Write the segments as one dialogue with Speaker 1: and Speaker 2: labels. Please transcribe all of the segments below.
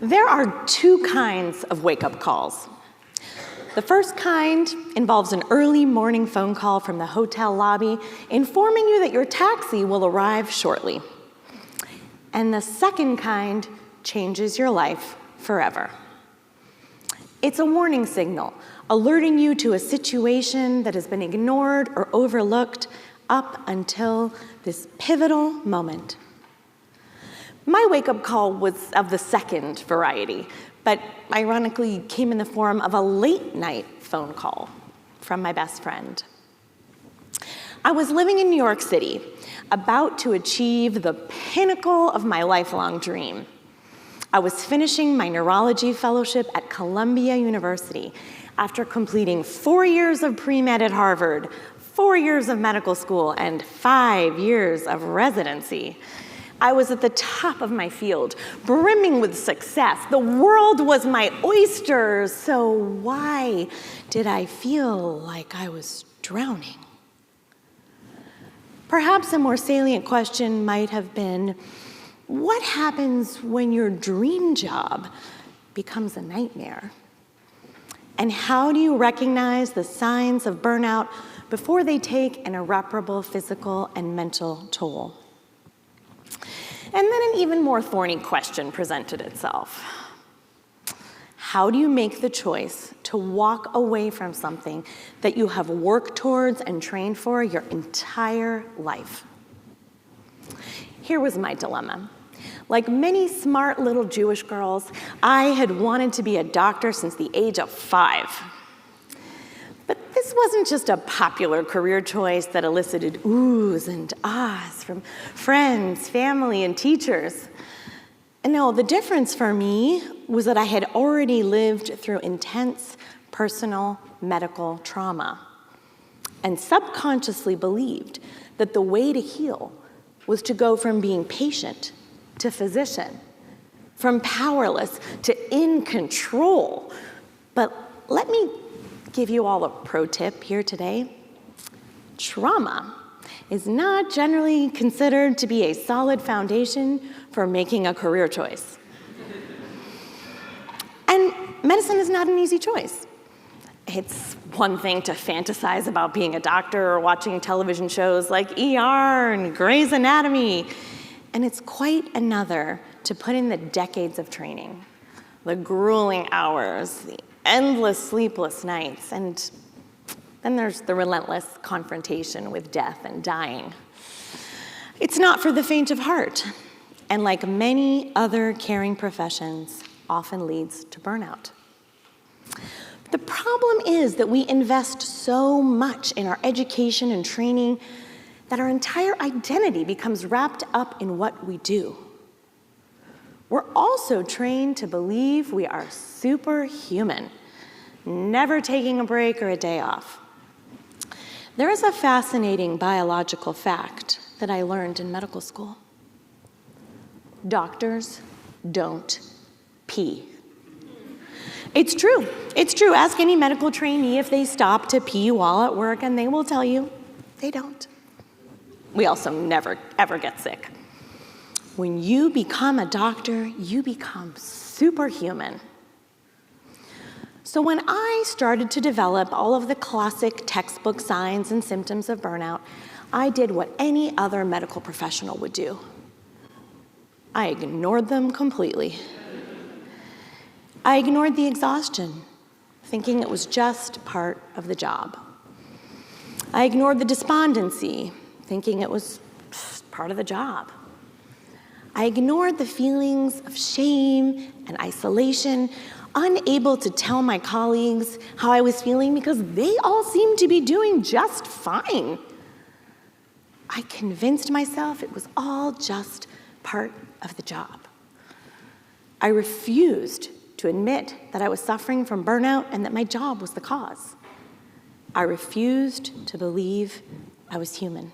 Speaker 1: There are two kinds of wake-up calls. The first kind involves an early morning phone call from the hotel lobby informing you that your taxi will arrive shortly. And the second kind changes your life forever. It's a warning signal, alerting you to a situation that has been ignored or overlooked up until this pivotal moment. My wake-up call was of the second variety, but ironically came in the form of a late-night phone call from my best friend. I was living in New York City, about to achieve the pinnacle of my lifelong dream. I was finishing my neurology fellowship at Columbia University after completing 4 years of pre-med at Harvard, 4 years of medical school, and 5 years of residency. I was at the top of my field, brimming with success. The world was my oyster, so why did I feel like I was drowning? Perhaps a more salient question might have been, what happens when your dream job becomes a nightmare? And how do you recognize the signs of burnout before they take an irreparable physical and mental toll? And then an even more thorny question presented itself. How do you make the choice to walk away from something that you have worked towards and trained for your entire life? Here was my dilemma. Like many smart little Jewish girls, I had wanted to be a doctor since the age of 5. But this wasn't just a popular career choice that elicited oohs and ahs from friends, family, and teachers. And no, the difference for me was that I had already lived through intense personal medical trauma and subconsciously believed that the way to heal was to go from being patient to physician, from powerless to in control. But let me give you all a pro tip here today. Trauma is not generally considered to be a solid foundation for making a career choice. And medicine is not an easy choice. It's one thing to fantasize about being a doctor or watching television shows like ER and Grey's Anatomy. And it's quite another to put in the decades of training, the grueling hours, the endless sleepless nights, and then there's the relentless confrontation with death and dying. It's not for the faint of heart, and like many other caring professions, often leads to burnout. The problem is that we invest so much in our education and training that our entire identity becomes wrapped up in what we do. We're also trained to believe we are superhuman, never taking a break or a day off. There is a fascinating biological fact that I learned in medical school. Doctors don't pee. It's true. It's true. Ask any medical trainee if they stop to pee while at work, and they will tell you they don't. We also never, ever get sick. When you become a doctor, you become superhuman. So when I started to develop all of the classic textbook signs and symptoms of burnout, I did what any other medical professional would do. I ignored them completely. I ignored the exhaustion, thinking it was just part of the job. I ignored the despondency, thinking it was part of the job. I ignored the feelings of shame and isolation, unable to tell my colleagues how I was feeling because they all seemed to be doing just fine. I convinced myself it was all just part of the job. I refused to admit that I was suffering from burnout and that my job was the cause. I refused to believe I was human.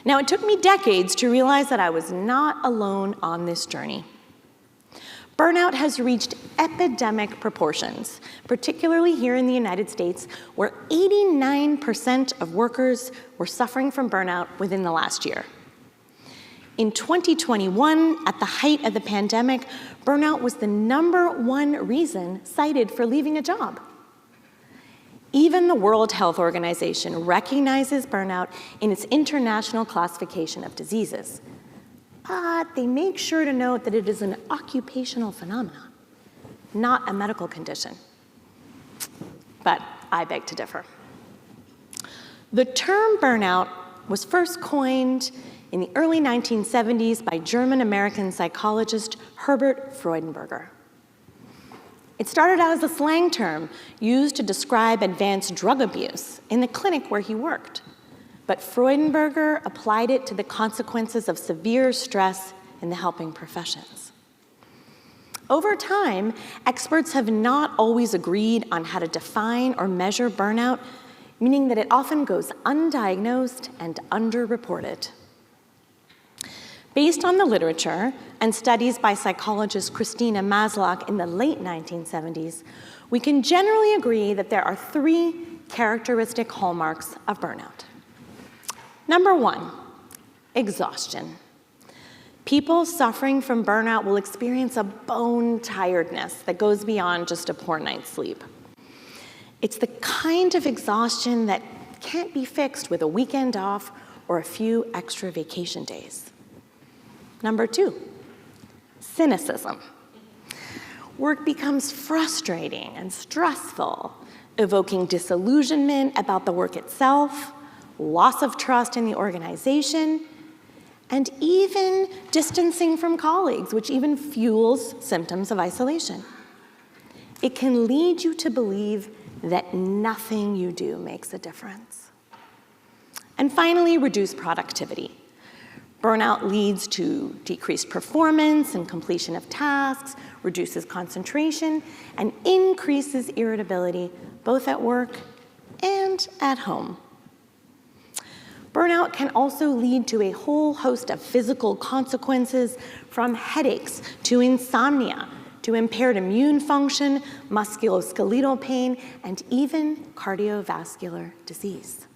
Speaker 1: Now, it took me decades to realize that I was not alone on this journey. Burnout has reached epidemic proportions, particularly here in the United States, where 89% of workers were suffering from burnout within the last year. In 2021, at the height of the pandemic, burnout was the #1 reason cited for leaving a job. Even the World Health Organization recognizes burnout in its international classification of diseases. But they make sure to note that it is an occupational phenomenon, not a medical condition. But I beg to differ. The term burnout was first coined in the early 1970s by German-American psychologist Herbert Freudenberger. It started out as a slang term used to describe advanced drug abuse in the clinic where he worked. But Freudenberger applied it to the consequences of severe stress in the helping professions. Over time, experts have not always agreed on how to define or measure burnout, meaning that it often goes undiagnosed and underreported. Based on the literature and studies by psychologist Christina Maslach in the late 1970s, we can generally agree that there are 3 characteristic hallmarks of burnout. Number 1, exhaustion. People suffering from burnout will experience a bone tiredness that goes beyond just a poor night's sleep. It's the kind of exhaustion that can't be fixed with a weekend off or a few extra vacation days. Number 2, cynicism. Work becomes frustrating and stressful, evoking disillusionment about the work itself, loss of trust in the organization, and even distancing from colleagues, which even fuels symptoms of isolation. It can lead you to believe that nothing you do makes a difference. And finally, reduced productivity. Burnout leads to decreased performance and completion of tasks, reduces concentration, and increases irritability, both at work and at home. Burnout can also lead to a whole host of physical consequences, from headaches to insomnia, to impaired immune function, musculoskeletal pain, and even cardiovascular disease.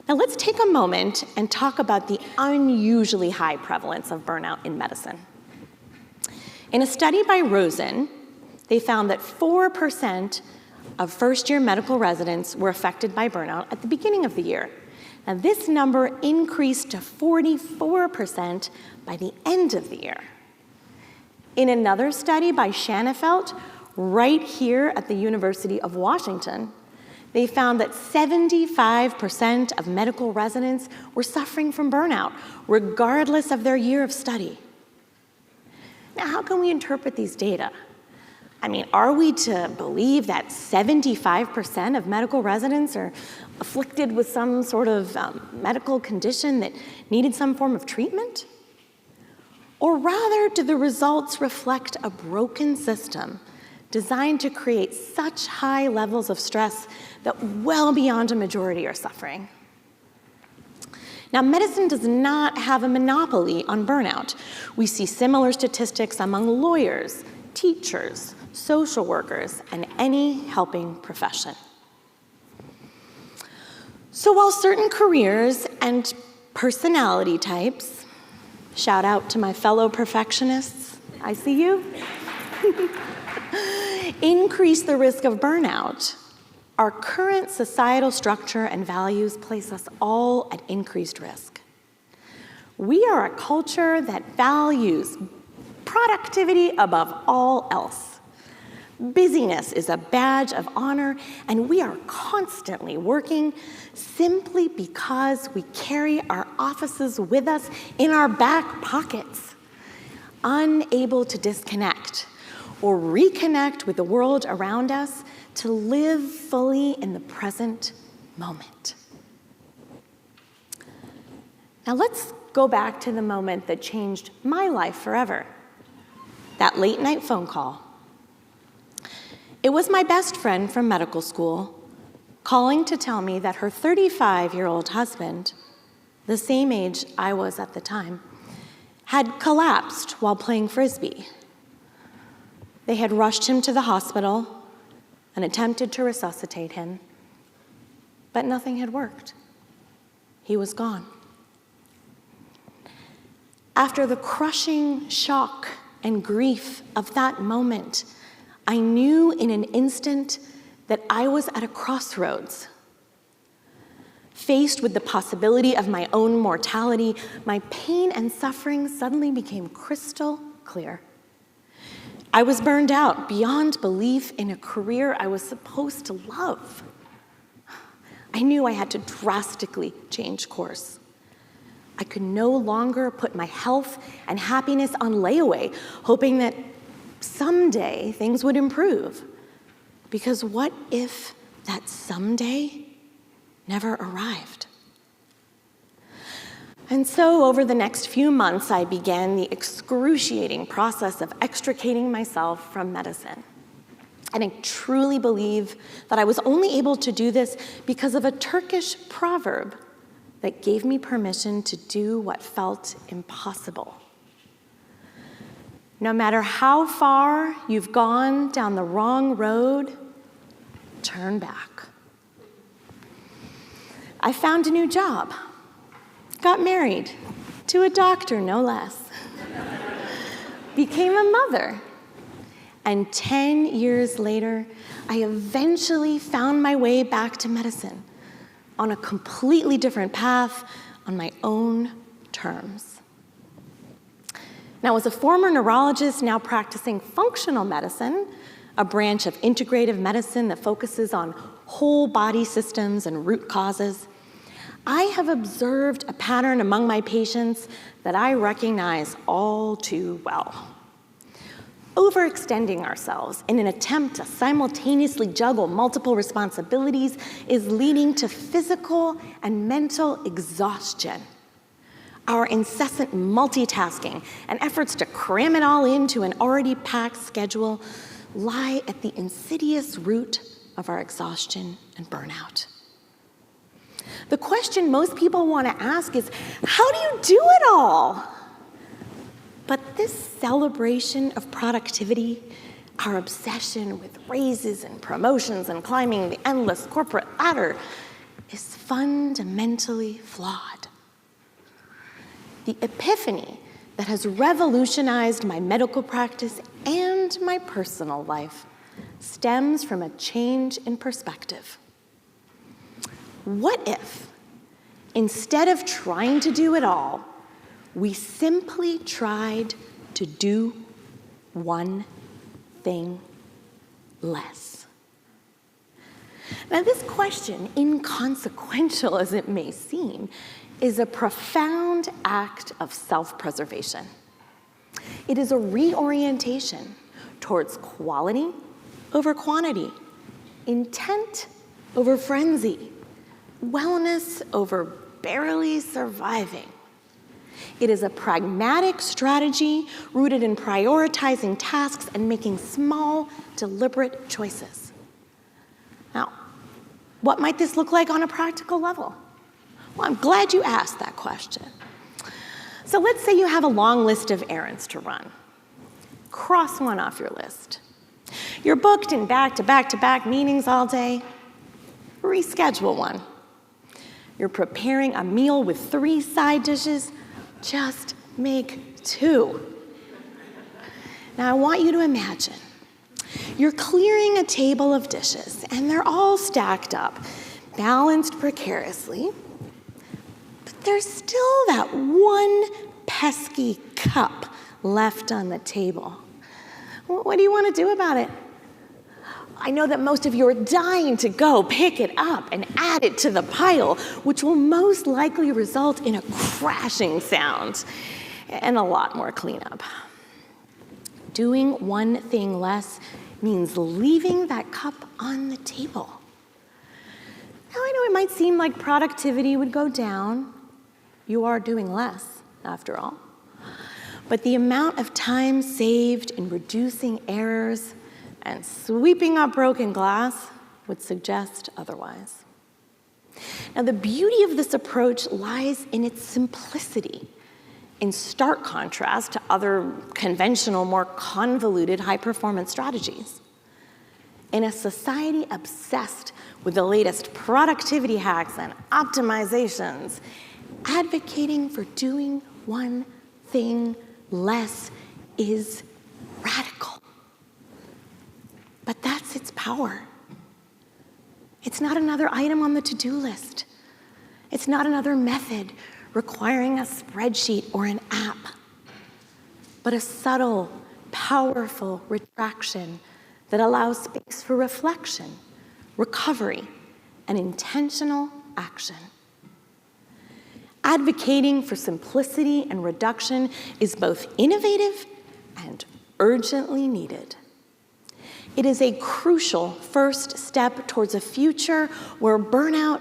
Speaker 1: Now let's take a moment and talk about the unusually high prevalence of burnout in medicine. In a study by Rosen, they found that 4% of first-year medical residents were affected by burnout at the beginning of the year. Now this number increased to 44% by the end of the year. In another study by Shanafelt, right here at the University of Washington, they found that 75% of medical residents were suffering from burnout, regardless of their year of study. Now, how can we interpret these data? I mean, are we to believe that 75% of medical residents are afflicted with some sort of medical condition that needed some form of treatment? Or rather, do the results reflect a broken system designed to create such high levels of stress that well beyond a majority are suffering? Now, medicine does not have a monopoly on burnout. We see similar statistics among lawyers, teachers, social workers, and any helping profession. So while certain careers and personality types, shout out to my fellow perfectionists, I see you, increase the risk of burnout, our current societal structure and values place us all at increased risk. We are a culture that values productivity above all else. Busyness is a badge of honor, and we are constantly working simply because we carry our offices with us in our back pockets, unable to disconnect or reconnect with the world around us to live fully in the present moment. Now let's go back to the moment that changed my life forever, that late night phone call. It was my best friend from medical school calling to tell me that her 35-year-old husband, the same age I was at the time, had collapsed while playing Frisbee. They had rushed him to the hospital and attempted to resuscitate him, but nothing had worked. He was gone. After the crushing shock and grief of that moment, I knew in an instant that I was at a crossroads. Faced with the possibility of my own mortality, my pain and suffering suddenly became crystal clear. I was burned out beyond belief in a career I was supposed to love. I knew I had to drastically change course. I could no longer put my health and happiness on layaway, hoping that someday things would improve. Because what if that someday never arrived? And so over the next few months, I began the excruciating process of extricating myself from medicine. And I truly believe that I was only able to do this because of a Turkish proverb that gave me permission to do what felt impossible. No matter how far you've gone down the wrong road, turn back. I found a new job, got married to a doctor, no less, became a mother, and 10 years later, I eventually found my way back to medicine on a completely different path on my own terms. Now, as a former neurologist now practicing functional medicine, a branch of integrative medicine that focuses on whole body systems and root causes, I have observed a pattern among my patients that I recognize all too well. Overextending ourselves in an attempt to simultaneously juggle multiple responsibilities is leading to physical and mental exhaustion. Our incessant multitasking and efforts to cram it all into an already packed schedule lie at the insidious root of our exhaustion and burnout. The question most people want to ask is, how do you do it all? But this celebration of productivity, our obsession with raises and promotions and climbing the endless corporate ladder, is fundamentally flawed. The epiphany that has revolutionized my medical practice and my personal life stems from a change in perspective. What if, instead of trying to do it all, we simply tried to do one thing less? Now, this question, inconsequential as it may seem, is a profound act of self-preservation. It is a reorientation towards quality over quantity, intent over frenzy, wellness over barely surviving. It is a pragmatic strategy rooted in prioritizing tasks and making small, deliberate choices. Now, what might this look like on a practical level? Well, I'm glad you asked that question. So let's say you have a long list of errands to run. Cross one off your list. You're booked in back-to-back-to-back meetings all day. Reschedule one. You're preparing a meal with 3 side dishes. Just make 2. Now, I want you to imagine you're clearing a table of dishes, and they're all stacked up, balanced precariously, but there's still that one pesky cup left on the table. What do you want to do about it? I know that most of you are dying to go pick it up and add it to the pile, which will most likely result in a crashing sound and a lot more cleanup. Doing one thing less means leaving that cup on the table. Now, I know it might seem like productivity would go down. You are doing less, after all. But the amount of time saved in reducing errors and sweeping up broken glass would suggest otherwise. Now, the beauty of this approach lies in its simplicity, in stark contrast to other conventional, more convoluted high-performance strategies. In a society obsessed with the latest productivity hacks and optimizations, advocating for doing one thing less is radical. But that's its power. It's not another item on the to-do list. It's not another method requiring a spreadsheet or an app, but a subtle, powerful retraction that allows space for reflection, recovery, and intentional action. Advocating for simplicity and reduction is both innovative and urgently needed. It is a crucial first step towards a future where burnout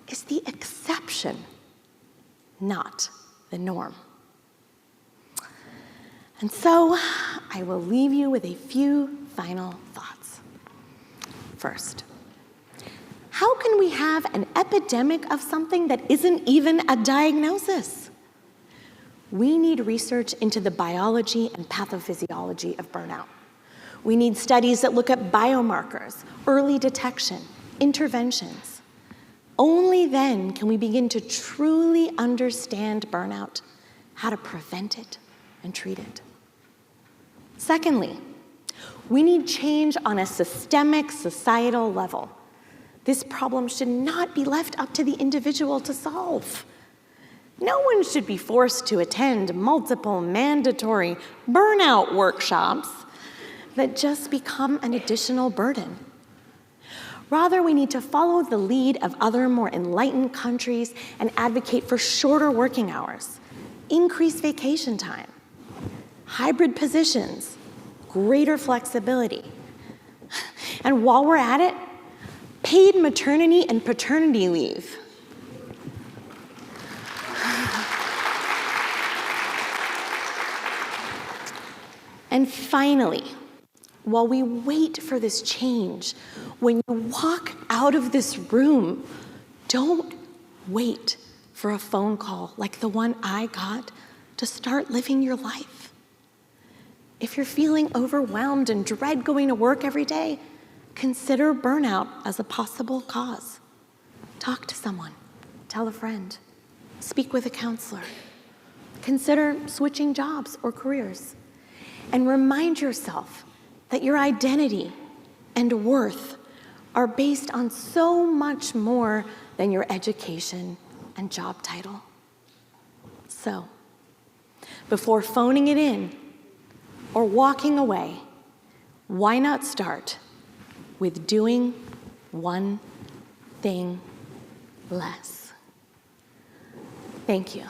Speaker 1: is the exception, not the norm. And so, I will leave you with a few final thoughts. First, how can we have an epidemic of something that isn't even a diagnosis? We need research into the biology and pathophysiology of burnout. We need studies that look at biomarkers, early detection, interventions. Only then can we begin to truly understand burnout, how to prevent it and treat it. Secondly, we need change on a systemic, societal level. This problem should not be left up to the individual to solve. No one should be forced to attend multiple mandatory burnout workshops that just become an additional burden. Rather, we need to follow the lead of other more enlightened countries and advocate for shorter working hours, increased vacation time, hybrid positions, greater flexibility. And while we're at it, paid maternity and paternity leave. And finally, while we wait for this change, when you walk out of this room, don't wait for a phone call like the one I got to start living your life. If you're feeling overwhelmed and dread going to work every day, consider burnout as a possible cause. Talk to someone, tell a friend, speak with a counselor. Consider switching jobs or careers. And remind yourself that your identity and worth are based on so much more than your education and job title. So, before phoning it in or walking away, why not start with doing one thing less? Thank you.